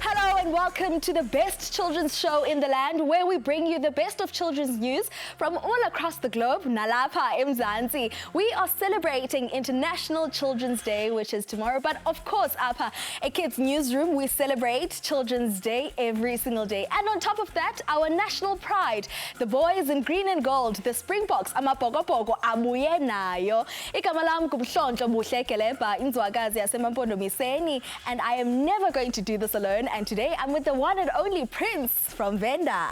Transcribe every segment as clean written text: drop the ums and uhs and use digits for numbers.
Hello and welcome to the best children's show in the land, where we bring you the best of children's news from all across the globe. Nalapha eMzansi. We are celebrating International Children's Day, which is tomorrow, but of course, Apha, a Kids Newsroom, we celebrate Children's Day every single day. And on top of that, our national pride, the boys in green and gold, the Springboks, amapokopoko abuye nayo. Igama lam kumhlonto Buhlekeleba inzwakazi yasemampondomiseni, and I am never going to do this alone. And today I'm with the one and only Prince from Venda.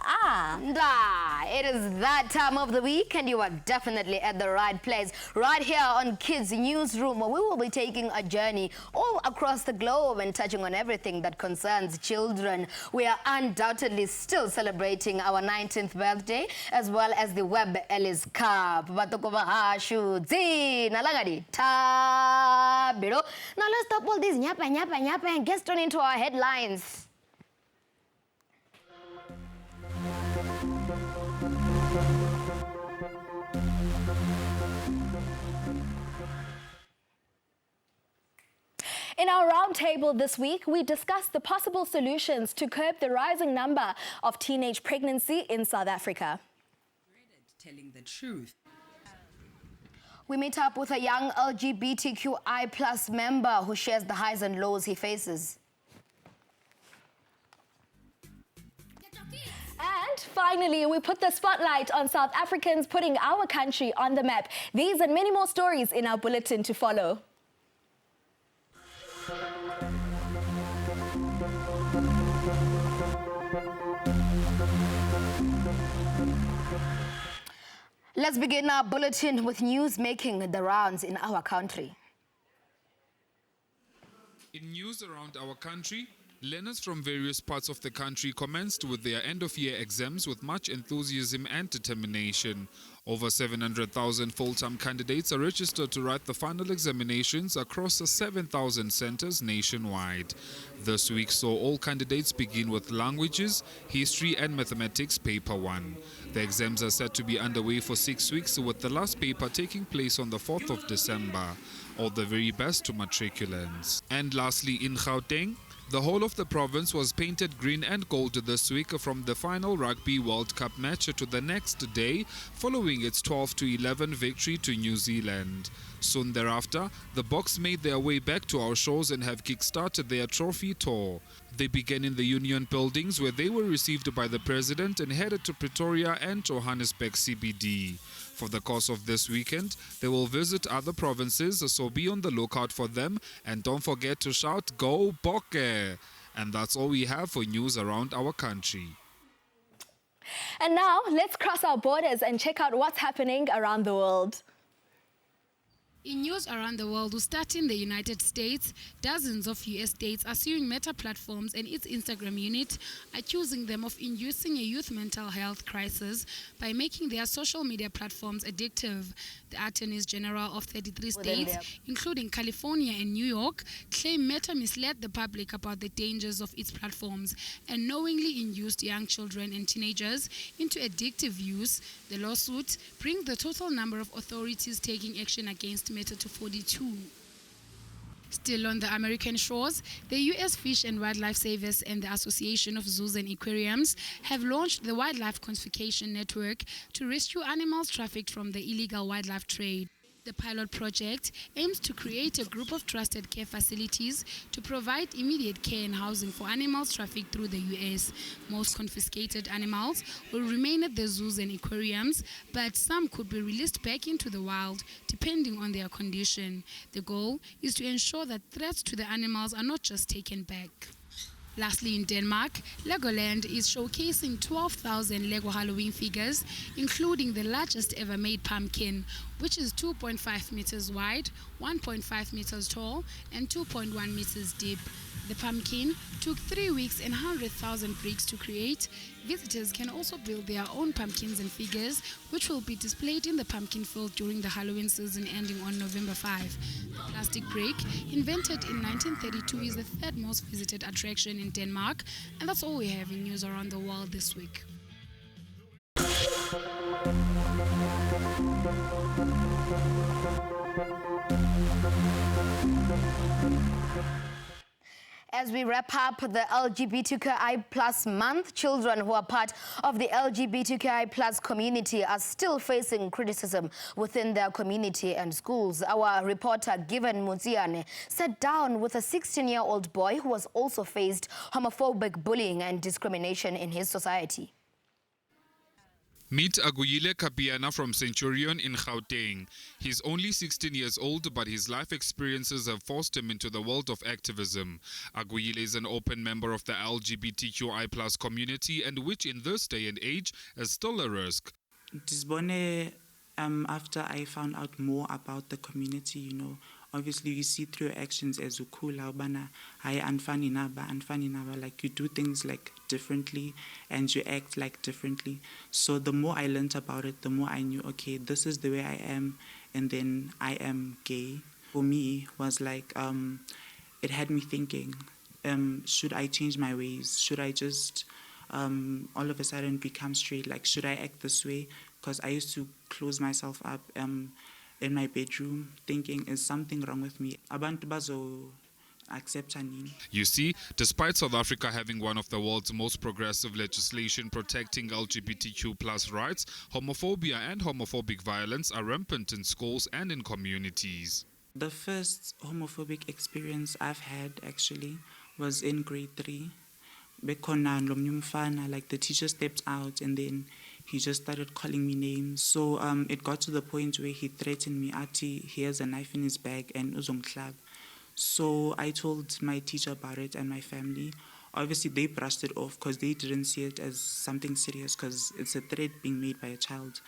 It is that time of the week, and you are definitely at the right place. Right here on Kids Newsroom, we will be taking a journey all across the globe and touching on everything that concerns children. We are undoubtedly still celebrating our 19th birthday, as well as the Webb Ellis Cup. Now let's stop all this nyapa and get straight into our headlines. In our roundtable this week, we discussed the possible solutions to curb the rising number of teenage pregnancy in South Africa. Telling the truth. We meet up with a young LGBTQI+ member who shares the highs and lows he faces. And finally, we put the spotlight on South Africans putting our country on the map. These and many more stories in our bulletin to follow. Let's begin our bulletin with news making the rounds in our country. In news around our country, learners from various parts of the country commenced with their end-of-year exams with much enthusiasm and determination. Over 700,000 full-time candidates are registered to write the final examinations across 7,000 centers nationwide. This week saw all candidates begin with languages, history and mathematics paper 1. The exams are set to be underway for 6 weeks, with the last paper taking place on the 4th of December. All the very best to matriculants. And lastly, in Gauteng, the whole of the province was painted green and gold this week from the final Rugby World Cup match to the next day, following its 12-11 victory to New Zealand. Soon thereafter, the Boks made their way back to our shores and have kick-started their trophy tour. They began in the Union Buildings, where they were received by the President, and headed to Pretoria and Johannesburg CBD. For the course of this weekend, they will visit other provinces, so be on the lookout for them, and don't forget to shout, "Go Bokke!" And that's all we have for news around our country. And now, let's cross our borders and check out what's happening around the world. In news around the world, we start in the United States. Dozens of US states are suing Meta Platforms and its Instagram unit, accusing them of inducing a youth mental health crisis by making their social media platforms addictive. The attorneys general of 33 states, including California and New York, claim Meta misled the public about the dangers of its platforms and knowingly induced young children and teenagers into addictive use. The lawsuit brings the total number of authorities taking action against Meta to 42. Still on the American shores, the U.S. Fish and Wildlife Service and the Association of Zoos and Aquariums have launched the Wildlife Confiscation Network to rescue animals trafficked from the illegal wildlife trade. The pilot project aims to create a group of trusted care facilities to provide immediate care and housing for animals trafficked through the U.S. Most confiscated animals will remain at the zoos and aquariums, but some could be released back into the wild, depending on their condition. The goal is to ensure that threats to the animals are not just taken back. Lastly, in Denmark, Legoland is showcasing 12,000 Lego Halloween figures, including the largest ever made pumpkin, which is 2.5 meters wide, 1.5 meters tall, and 2.1 meters deep. The pumpkin took 3 weeks and 100,000 bricks to create. Visitors can also build their own pumpkins and figures, which will be displayed in the pumpkin field during the Halloween season ending on November 5. The plastic brick, invented in 1932, is the third most visited attraction in Denmark. And that's all we have in news around the world this week. As we wrap up the LGBTQI plus month, children who are part of the LGBTQI plus community are still facing criticism within their community and schools. Our reporter, Given Muziane, sat down with a 16-year-old boy who has also faced homophobic bullying and discrimination in his society. Meet Aguyile Kapiana from Centurion in Gauteng. He's only 16 years old, but his life experiences have forced him into the world of activism. Aguyile is an open member of the LGBTQI plus community, and which in this day and age is still a risk. After I found out more about the community, you know, obviously you see through your actions as ukula ubana hayi anfani naba, like you do things like differently and you act like differently. So the more I learned about it, the more I knew, okay, this is the way I am, and then I am gay. For me was like it had me thinking, should I change my ways? Should I just all of a sudden become straight? Like, should I act this way? Because I used to close myself up in my bedroom thinking, is something wrong with me? Abantu bazo accept anini. You see, despite South Africa having one of the world's most progressive legislation protecting LGBTQ plus rights, homophobia and homophobic violence are rampant in schools and in communities. The first homophobic experience I've had actually was in grade 3. Like the teacher stepped out and then he just started calling me names. So it got to the point where he threatened me, Ati, he has a knife in his bag and uzongklab. So I told my teacher about it and my family. Obviously they brushed it off because they didn't see it as something serious because it's a threat being made by a child.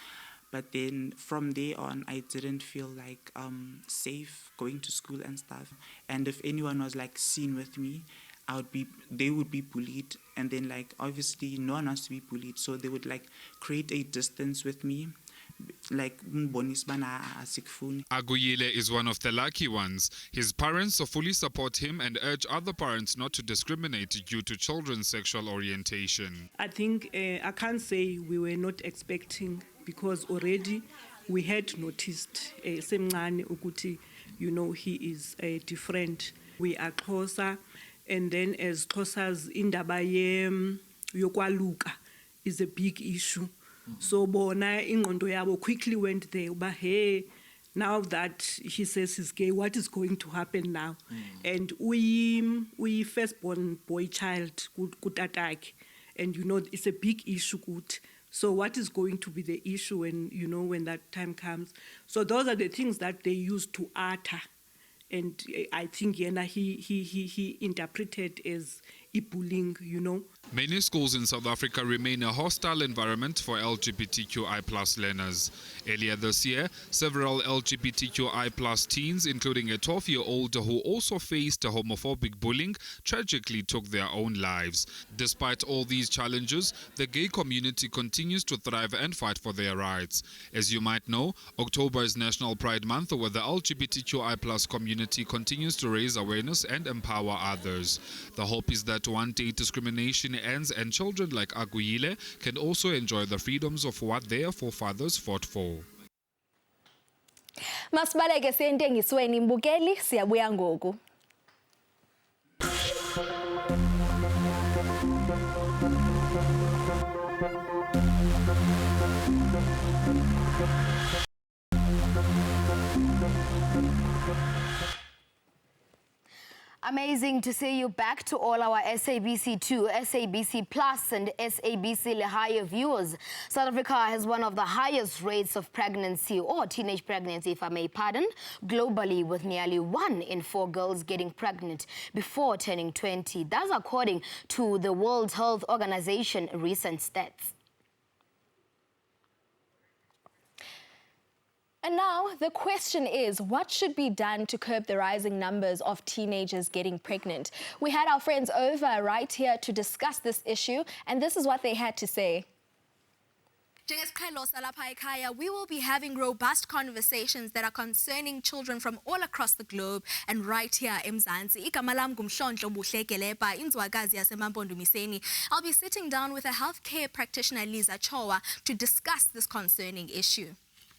But then from there on, I didn't feel like safe going to school and stuff. And if anyone was like seen with me, they would be bullied, and then like obviously no one wants to be bullied, so they would like create a distance with me, like Aguyile is one of the lucky ones. His parents fully support him and urge other parents not to discriminate due to children's sexual orientation. I think I can't say we were not expecting, because already we had noticed semncane ukuthi, you know, he is different. We are closer. And then as Xhosa's indaba yokwaluka is a big issue. So bona ingqondo yabo quickly went there, but hey, now that he says he's gay, what is going to happen now? And we firstborn boy child could attack, and you know it's a big issue. Good. So what is going to be the issue when, you know, when that time comes? So those are the things that they use to utter. And I think he interpreted as bullying, you know. Many schools in South Africa remain a hostile environment for LGBTQI plus learners. Earlier this year, several LGBTQI plus teens, including a 12-year-old who also faced homophobic bullying, tragically took their own lives. Despite all these challenges, the gay community continues to thrive and fight for their rights. As you might know, October is National Pride Month, where the LGBTQI plus community continues to raise awareness and empower others. The hope is that one day discrimination ends and children like Aguyile can also enjoy the freedoms of what their forefathers fought for. Masibaleke sentengisweni mbukeli siyabuya ngoku. Amazing to see you back to all our SABC2, SABC Plus and SABC Lehigher viewers. South Africa has one of the highest rates of pregnancy, or teenage pregnancy if I may pardon, globally, with nearly 1 in 4 girls getting pregnant before turning 20. That's according to the World Health Organization recent stats. And now the question is, what should be done to curb the rising numbers of teenagers getting pregnant? We had our friends over right here to discuss this issue, and this is what they had to say. Njengesiqhelo salapha ekhaya, we will be having robust conversations that are concerning children from all across the globe and right here eMzansi. Igama lam ngumhlonhlo Buhlekelepa, inzwakazi yaseMampondomiseni. I'll be sitting down with a healthcare practitioner, Liza Chowa, to discuss this concerning issue.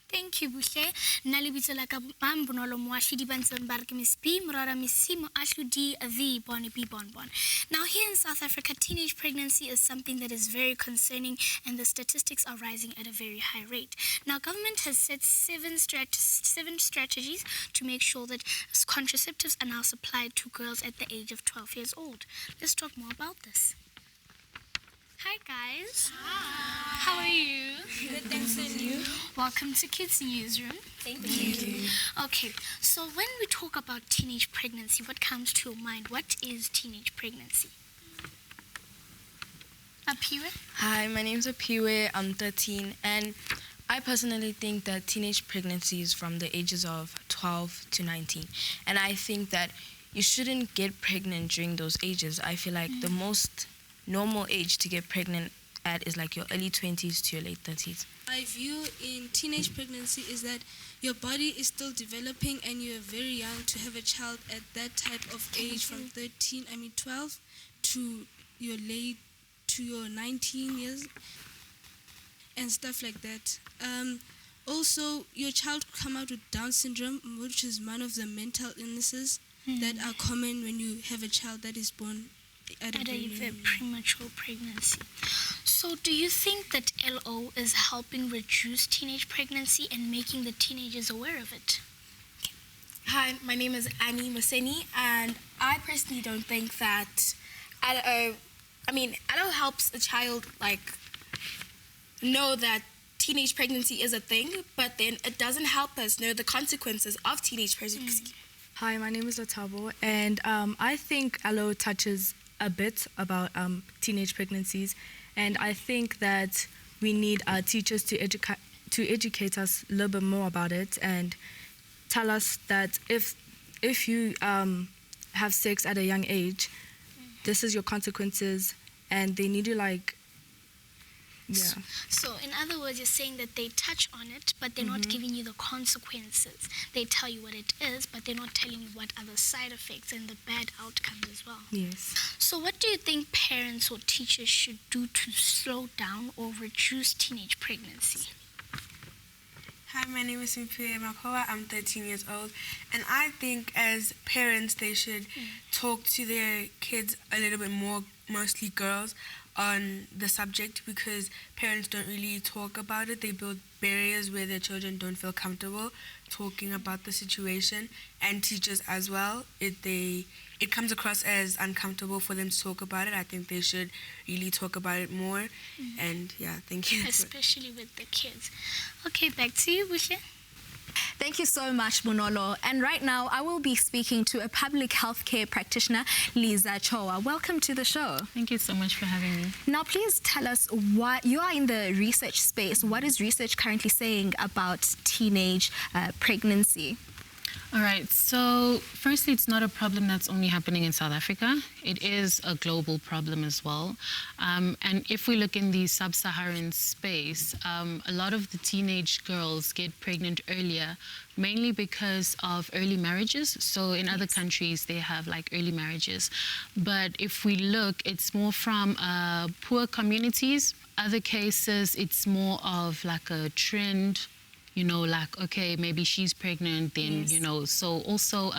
Thank you, Buhle. Nalibito la ka Bonolo Mwashidi Banson Barkimispi, Murara Missimo Ashludi the Boni Bonbon. Now, here in South Africa, teenage pregnancy is something that is very concerning, and the statistics are rising at a very high rate. Now, government has set seven strategies to make sure that contraceptives are now supplied to girls at the age of 12 years old. Let's talk more about this. Hi guys. Hi. How are you? Good, thanks, and you? Welcome to Kids Newsroom. Thank you. Okay, so when we talk about teenage pregnancy, what comes to your mind? What is teenage pregnancy? Apiwe? Hi, my name's Apiwe. I'm 13, and I personally think that teenage pregnancy is from the ages of 12 to 19. And I think that you shouldn't get pregnant during those ages. I feel like the most normal age to get pregnant at is like your early 20s to your late 30s. My view in teenage pregnancy is that your body is still developing and you're very young to have a child at that type of age from 12 to your 19 years and stuff like that. Also, your child could come out with Down syndrome, which is one of the mental illnesses that are common when you have a child that is born at a premature pregnancy. So do you think that LO is helping reduce teenage pregnancy and making the teenagers aware of it? Hi, my name is Annie Maseni, and I personally don't think that LO helps a child know that teenage pregnancy is a thing, but then it doesn't help us know the consequences of teenage pregnancy. Hi, my name is Latabo, and I think LO touches a bit about teenage pregnancies, and I think that we need our teachers to educate us a little bit more about it and tell us that if you have sex at a young age, this is your consequences, and they need to So in other words, you're saying that they touch on it, but they're not giving you the consequences. They tell you what it is, but they're not telling you what are the side effects and the bad outcomes as well. Yes. So what do you think parents or teachers should do to slow down or reduce teenage pregnancy? Hi, my name is Simpiwe Makoa. I'm 13 years old, and I think as parents they should talk to their kids a little bit more, mostly girls, on the subject, because parents don't really talk about it. They build barriers where their children don't feel comfortable talking about the situation, and teachers as well. It comes across as uncomfortable for them to talk about it. I think they should really talk about it more. And yeah, thank you. Especially with the kids. Okay, back to you, Bushe. Thank you so much, Monolo. And right now, I will be speaking to a public healthcare practitioner, Liza Chowa. Welcome to the show. Thank you so much for having me. Now, please tell us why you are in the research space. What is research currently saying about teenage pregnancy? All right, so firstly, it's not a problem that's only happening in South Africa. It is a global problem as well. And if we look in the sub-Saharan space, a lot of the teenage girls get pregnant earlier, mainly because of early marriages. So in other countries, they have early marriages. But if we look, it's more from poor communities. Other cases, it's more of a trend. Okay, maybe she's pregnant, then, so also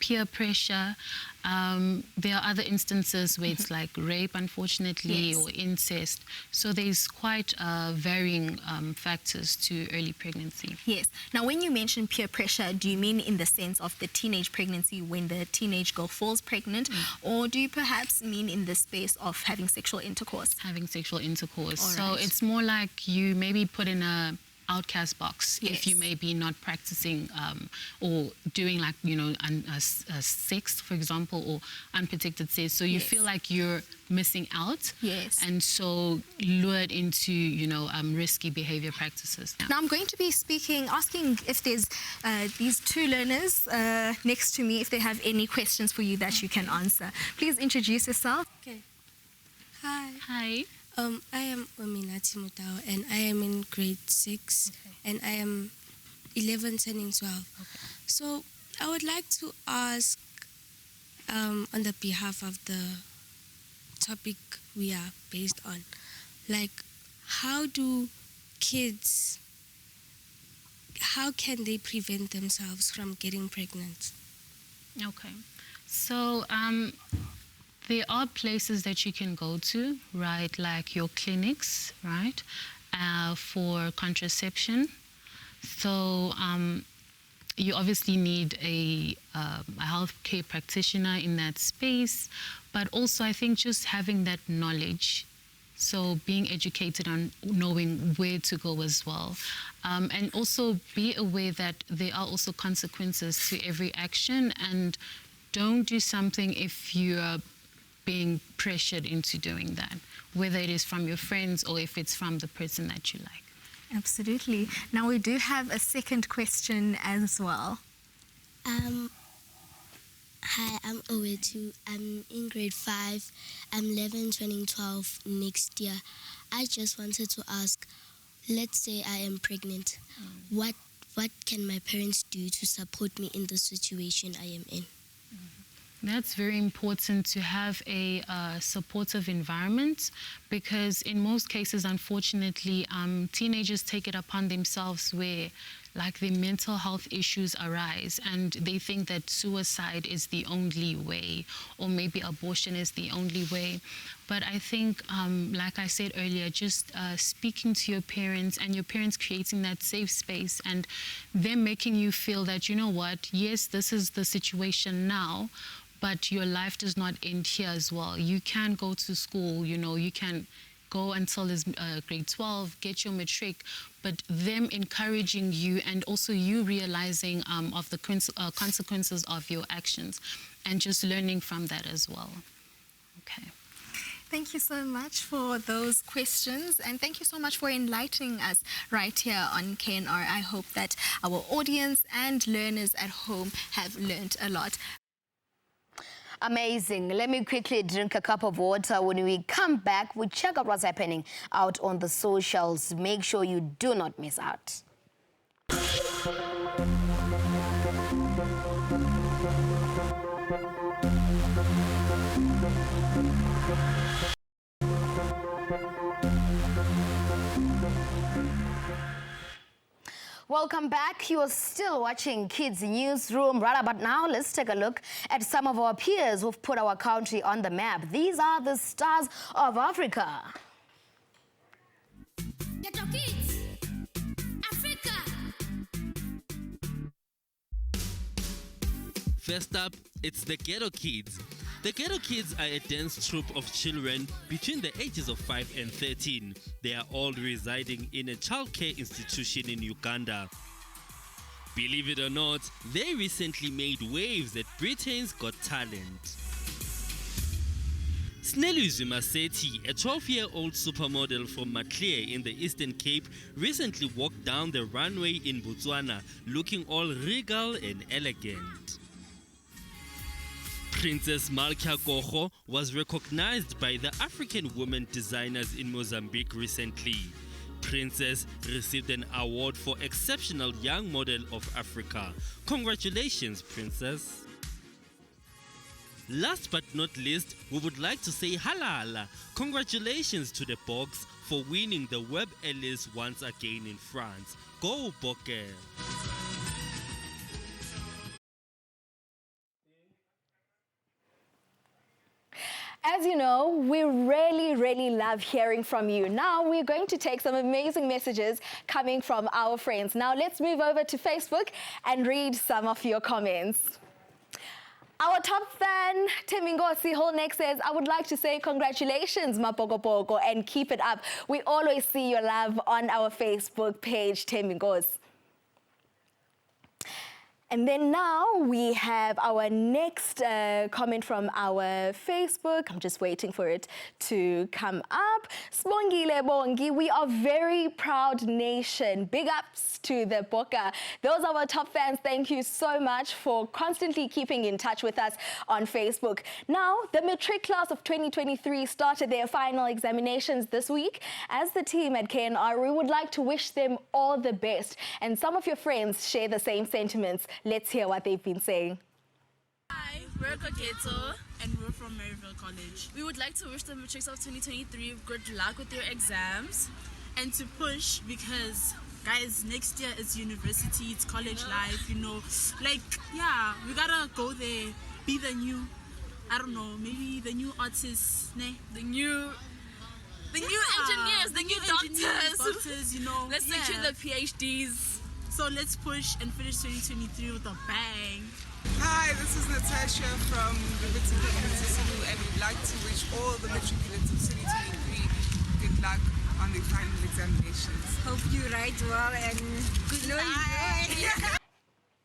peer pressure. There are other instances where it's rape, unfortunately, or incest. So there's quite varying factors to early pregnancy. Yes. Now, when you mention peer pressure, do you mean in the sense of the teenage pregnancy when the teenage girl falls pregnant, or do you perhaps mean in the space of having sexual intercourse? Having sexual intercourse. All right. So it's more like you maybe put in a outcast box if you may be not practicing or doing sex, for example, or unprotected sex, so you feel like you're missing out, and so lured into risky behavior practices. Now I'm going to be asking if there's these two learners next to me, if they have any questions for you that you can answer. Please introduce yourself. Okay. Hi. Hi. I am Ominati Mutao, and I am in grade 6, and I am 11 turning 12. So I would like to ask, on the behalf of the topic we are based on, like, how can they prevent themselves from getting pregnant? Okay. So there are places that you can go to, right, like your clinics, right, for contraception. So you obviously need a healthcare practitioner in that space, but also I think just having that knowledge. So being educated on knowing where to go as well. And also be aware that there are also consequences to every action, and don't do something if you're being pressured into doing that, whether it is from your friends or if it's from the person that you like. Absolutely. Now we do have a second question as well. Hi, I'm Owetu. I'm in grade 5. I'm 11, turning 12 next year. I just wanted to ask, let's say I am pregnant. What can my parents do to support me in the situation I am in? That's very important to have a supportive environment, because in most cases, unfortunately, teenagers take it upon themselves where like their mental health issues arise and they think that suicide is the only way, or maybe abortion is the only way. But I think, like I said earlier, just speaking to your parents and your parents creating that safe space and them making you feel that, you know what, yes, this is the situation now, but your life does not end here as well. You can go to school, you know, you can go until grade 12, get your matric, but them encouraging you and also you realizing of the consequences of your actions and just learning from that as well. Okay. Thank you so much for those questions, and thank you so much for enlightening us right here on KNR. I hope that our audience and learners at home have learned a lot. Amazing. Let me quickly drink a cup of water. When we come back, we check out what's happening out on the socials. Make sure you do not miss out. Welcome back. You are still watching Kids Newsroom. Right about now, let's take a look at some of our peers who've put our country on the map. These are the stars of Africa. Ghetto Kids, Africa. First up, it's the Ghetto Kids. The Ghetto Kids are a dance troupe of children between the ages of 5 and 13. They are all residing in a childcare institution in Uganda. Believe it or not, they recently made waves at Britain's Got Talent. Snelizwe Maseti, a 12-year-old supermodel from Maclear in the Eastern Cape, recently walked down the runway in Botswana looking all regal and elegant. Princess Malkia Kogo was recognized by the African women designers in Mozambique recently. Princess received an award for Exceptional Young Model of Africa. Congratulations, Princess. Last but not least, we would like to say halala. Congratulations to the Boks for winning the Web Ellis once again in France. Go Bokke! As you know, we really love hearing from you. Now we're going to take some amazing messages coming from our friends. Now let's move over to Facebook and read some of your comments. Our top fan, Temingosi Holneck, says, I would like to say congratulations, Mapogopogo, and keep it up. We always see your love on our Facebook page, Temingos. And then now we have our next comment from our Facebook. I'm just waiting for it to come up. Sibongile Bongi, we are very proud nation. Big ups to the Boka. Those are our top fans. Thank you so much for constantly keeping in touch with us on Facebook. Now, the matric class of 2023 started their final examinations this week. As the team at KNR, we would like to wish them all the best. And some of your friends share the same sentiments. Let's hear what they've been saying. Hi, we're Koketo and we're from Maryville College. We would like to wish the matrics of 2023 good luck with your exams and to push because, guys, next year is university, it's college life, you know. Like, yeah, we gotta go there, be the new, I don't know, maybe the new artists, the new engineers, the new doctors, you know. Let's secure the PhDs. So let's push and finish 2023 with a bang. Hi, this is Natasha from Liberty Community and we'd like to wish all the matriculants of 2023 good luck on the final examinations. Hope you write well and good luck.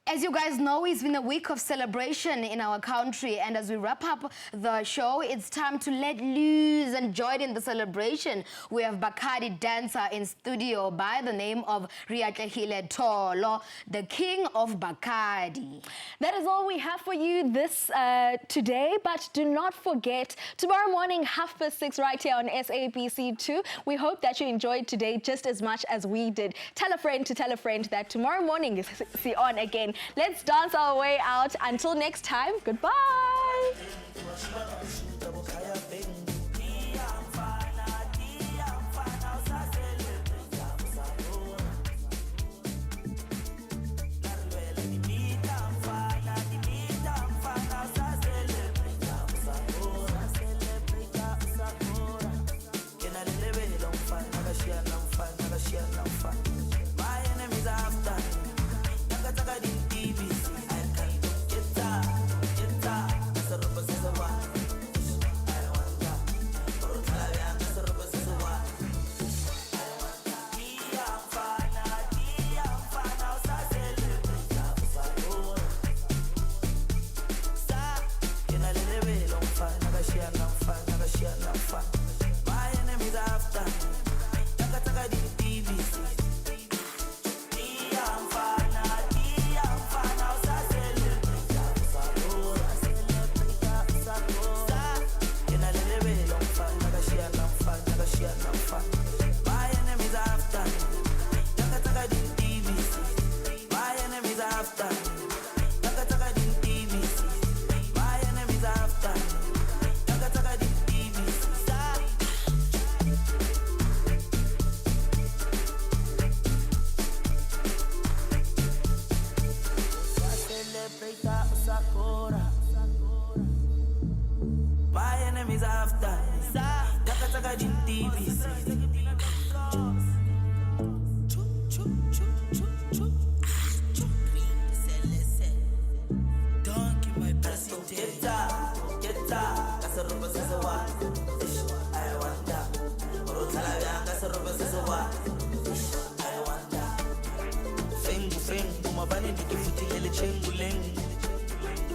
As you guys know, it's been a week of celebration in our country, and as we wrap up the show, it's time to let loose and join in the celebration. We have Bacardi dancer in studio by the name of Riatlehile Tolo, the king of Bacardi. That is all we have for you this today, but do not forget, tomorrow morning, 6:30 right here on SABC2. We hope that you enjoyed today just as much as we did. Tell a friend to tell a friend that tomorrow morning is on again. Let's dance our way out. Until next time, goodbye.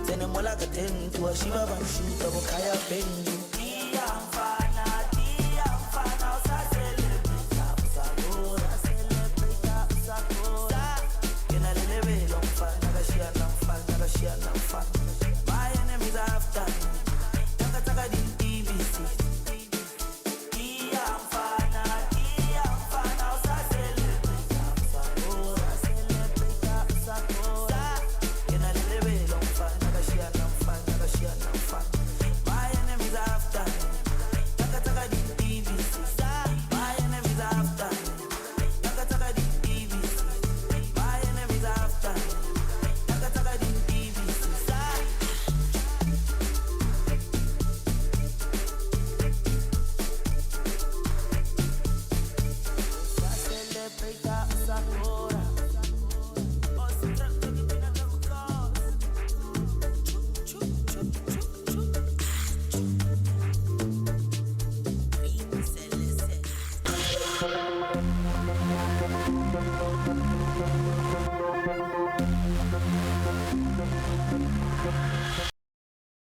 Tene mola ka 10 to a shiba bang shoot abo kaya bang